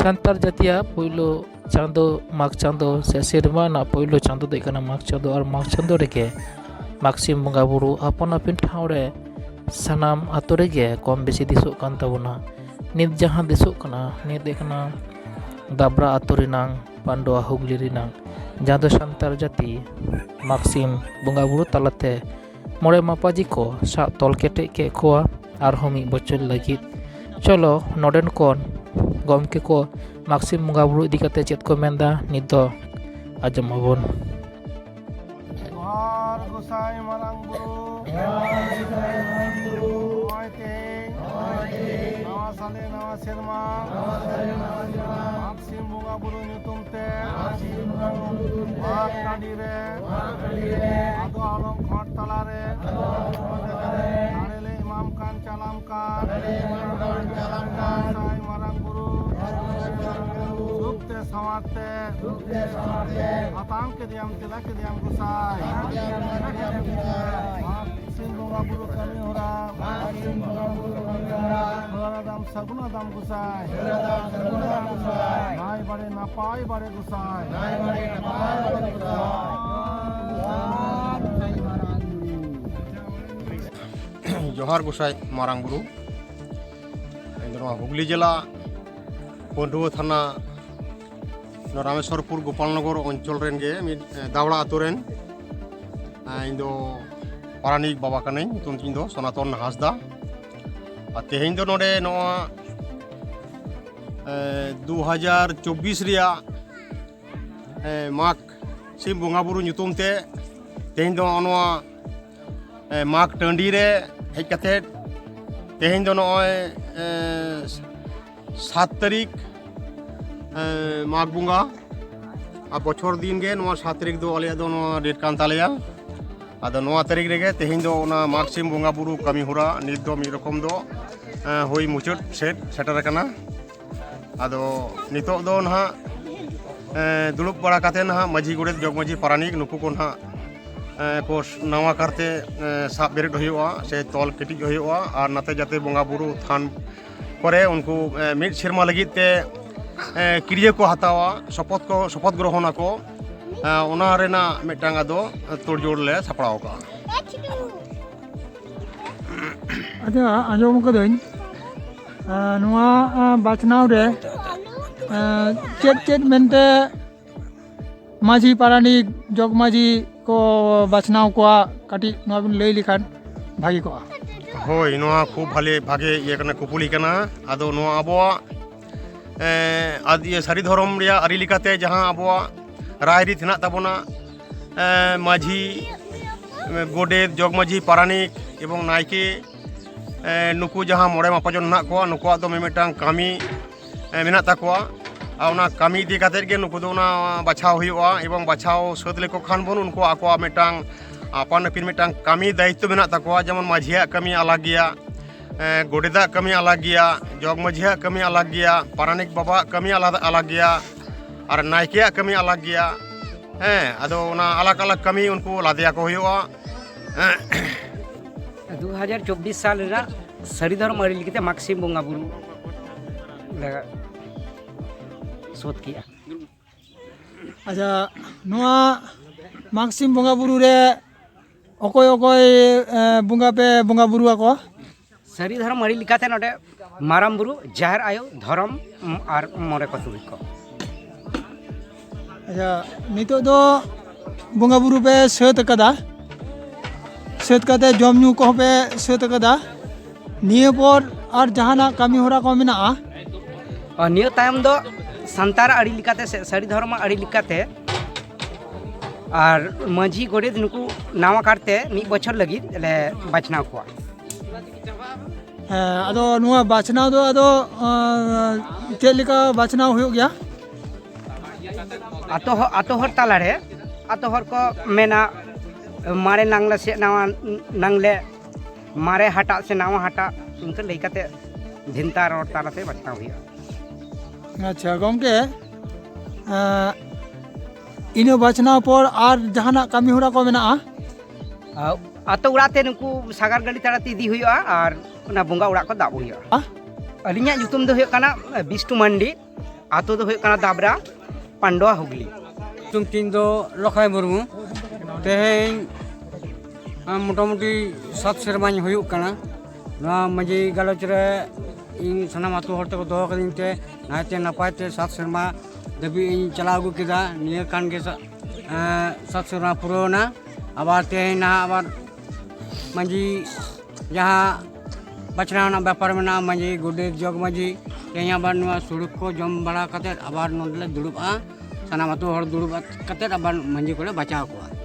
ᱥᱟᱱᱛᱟᱲ ᱡᱟᱹᱛᱤᱭᱟᱜ ᱯᱳᱭᱞᱳ ᱪᱟᱸᱫᱳ ᱢᱟᱜᱽ ᱪᱟᱸᱫᱳ ᱥᱮ ᱥᱮᱨᱢᱟ ᱨᱮᱱᱟᱜ ᱯᱳᱭᱞᱳ ᱪᱟᱸᱫᱳ ᱫᱚ ᱦᱩᱭᱩᱜ ᱠᱟᱱᱟ ᱢᱟᱜᱽ ᱪᱟᱸᱫᱳ ᱟᱨ ᱢᱟᱜᱽ ᱪᱟᱸᱫᱳ ᱨᱮᱜᱮ ᱢᱟᱜᱽ ᱥᱤᱢ ᱵᱚᱸᱜᱟ ᱵᱩᱨᱩ ᱟᱯᱟᱱ ᱟᱹᱯᱤᱱ ᱴᱷᱟᱶ ᱨᱮ ᱥᱟᱱᱟᱢ ᱟᱛᱳ ᱨᱮᱜᱮ ᱠᱚᱢ ᱵᱮᱥᱤ ᱫᱤᱥᱚᱜ ᱠᱟᱱ ᱛᱟᱵᱚᱱᱟ᱾ ᱱᱤᱛ ᱡᱟᱦᱟᱸ ᱫᱤᱥᱚᱜ ᱠᱟᱱᱟ ᱱᱤᱛ ᱦᱩᱭᱩᱜ ᱠᱟᱱᱟ ᱫᱟᱵᱨᱟ ᱟᱛᱳ ᱨᱮᱱᱟᱝ ᱯᱟᱱᱰᱩᱣᱟ ᱦᱩᱜᱽᱞᱤ ᱨᱮᱱᱟᱝ ᱡᱟᱦᱟᱸ ᱫᱚ ᱥᱟᱱᱛᱟᱲ ᱡᱟᱹᱛᱤ ᱢᱟᱜᱽ ᱥᱤᱢ ᱵᱚᱸᱜᱟ ᱵᱩᱨᱩ ᱛᱟᱞᱟᱛᱮ ᱢᱚᱬᱮ ᱢᱟᱯᱟᱡᱤ ᱠᱚ ᱥᱟᱵ ᱛᱚᱞ ᱠᱮᱴᱮᱡ ᱠᱮᱫ ᱠᱚᱣᱟ ᱟᱨᱦᱚᱸ ᱢᱤᱫ ᱵᱚᱪᱷᱚᱨ ᱞᱟᱹᱜᱤᱫ ᱪᱚᱞᱚ ᱱᱚᱰᱮᱱ ᱠᱚ ᱜᱚᱢᱠᱮ ᱠᱚ ᱢᱟᱜᱽ ᱥᱤᱢ ᱵᱚᱸᱜᱟ ᱵᱩᱨᱩ ᱤᱫᱤ ᱠᱟᱛᱮ ᱪᱮᱫ ᱠᱚ ᱢᱮᱱᱫᱟ ᱱᱤᱛ ᱫᱚ ᱟᱸᱡᱚᱢ ᱟᱵᱚᱱ᱾ जोहार गोसाई मारांग बुरु नवाय तेहें नवा साले नवा सेरमा माग सिम बोंगा बुरु ᱧᱩᱛᱩᱢ ᱛᱮ माग टांडी रे आदो आलम घाट तला रे नारेले इमाम कान चालाम कान गोसाई मारांग बुरु सुखते समाते आतांग के दियाम तिलक के दियाम गोसाई सिम बोंगा बुरु कमी होरा दाम सगुना दाम गोसाई नाय बड़े नापाय बड़े गोसाई जोहार गोसाई मारांग बुरु हुगली जिला पंडुआ थाना रामेश्वरपुर गोपालनगर अंचल रेन गे दावड़ा आतो रेन इन दो पारानिक बाबा कने तुम इन दो सनातन हांसदा तेहें दो नोडे नोआ 2024 रिया माग सिम बोंगा बुरु ᱧᱩᱛᱩᱢ ᱛᱮ तेहें दो नोआ माग टांडी रे हेज कते तेहें दो नोय 7 तारीख माग बुंगा आ बछर दिन गे नोआ 7 तारीख दो आले दो नोआ डेट कान तालेया आदो नोआ तारीख रेगे तेहें दो ना माग सिम बोंगा बुरु कमी होरा नित दो मी रकम दो होई मुचाद सेटर कना आदो नितो दो ना दुलुप बड़ा काते ना माझी गोड़े जग माझी पारानिक नुकु को ना को नवा करते साब बेरेट हुआ से तोल केटिज हुआ और नाते जाते बोंगा बुरु थान करे उनको मिड शर्मा लगित ते क्रिया को हतावा शपथ ग्रहण को ओना रेना मिटांग दो तोड़जोड़ ले सपड़ाव का अच्छा आंजम कदों नुआ बाचनाव रे चेत चेत मेनते माझी पारानिक जग माझी को बाचनाव को काटी नुआ बिन लई लिखान भागी को होय नुआ खूब भागे ये कना कुपुली कना आदो नुआ अबवा आदि सारी धर्म रिया आरी लिकाते जहां अबवा रायरी थना तबना माझी गोडेत जग माझी पारानिक एवं नायके नुकु जहां मोड़े मापाजन ना को नुकुआ दो मेमेटांग कामी मेना ताकुआ आउना कामी दी काते गे नुकु दो ना बाछाव हुआ एवं बाछाव सद लेको खान बन उनको आकोआ मेटांग आपान पिन मेटांग कामी दायित्व मेना ताकुआ जेमन माझिया कमी अलग गया गोडेदा कमी अलग गया जग माझिया कमी अलग गया पारानिक बाबा कमी अलग गया और नायके कमी अलग गया अदो ना अलग अलग कमी उनको लादिया को हुआ 2024 साल रा सारी धर्म आरी लिखते माग सिम बोंगा बुरु सोच किया। अच्छा नुआ माग सिम बोंगा बुरु रे अकोय अकोय बोंगा पे बोंगा बुरु को सारी धर्म आरी लिखते नोडे माराम बुरु जाहर आयो धर्म और मोरे को तुरी को अच्छा नितो दो बोंगा बुरु पे सेत कदा सेत कते जम न्यू को पे सेत कदा निये पर और जहाना कमी होरा को मेना और नियो तायम दो संतार आड़ी लिकाते सारी धर्म आड़ी लिकाते और माझी गोड़े नुकु नावा काटते मी बछर लगी ले बाचना को अदो नुआ बाचना दो अदो चेक लिका बाचना हो गया आतो हर ताला रे आतो हर को मेना मारे नांगला से नावा नांगले मारे हटा से नावा हटा उनके लेकाते धिनता रोड ताला से बचना हुआ। अच्छा गमके इनो बाचना पर और जहाना कमी होरा को मेना आतो उड़ाते नुकु सागार गाड़ी ताराते इदी हुआ और ना बोंगा उड़ा को दाब हुआ। अलिया ᱧᱩᱛᱩᱢ ᱫᱚ ᱦᱩᱭᱩᱜ ᱠᱟᱱᱟ ᱵᱤᱥᱴᱩ ᱢᱟᱱᱰᱤ आतो दो हुयुग काना दाबरा पांडवा हुगली तुम तीन दो लखाय मुर्मू तेहें मोटामुटी 7 सेरमाñ हुयुग काना ना मजी गलोच रे इन सनाम आतो हर तक दोह कदिन ते नायते नपाय ते 7 सेरमा दबी इन चला अगु किदा निया कान के 7 सेरमा पुरोना आबार तेहें ना आबार मजी जहाँ बचना व्यापार में ना मजी गुडे जग मजी तेहें आबार नुआ सुड़ुक को जम बड़ा कते आबार नोडले दुड़ुबा सनाम आतो हर दुड़ुब कते आबार मजी को बचाव को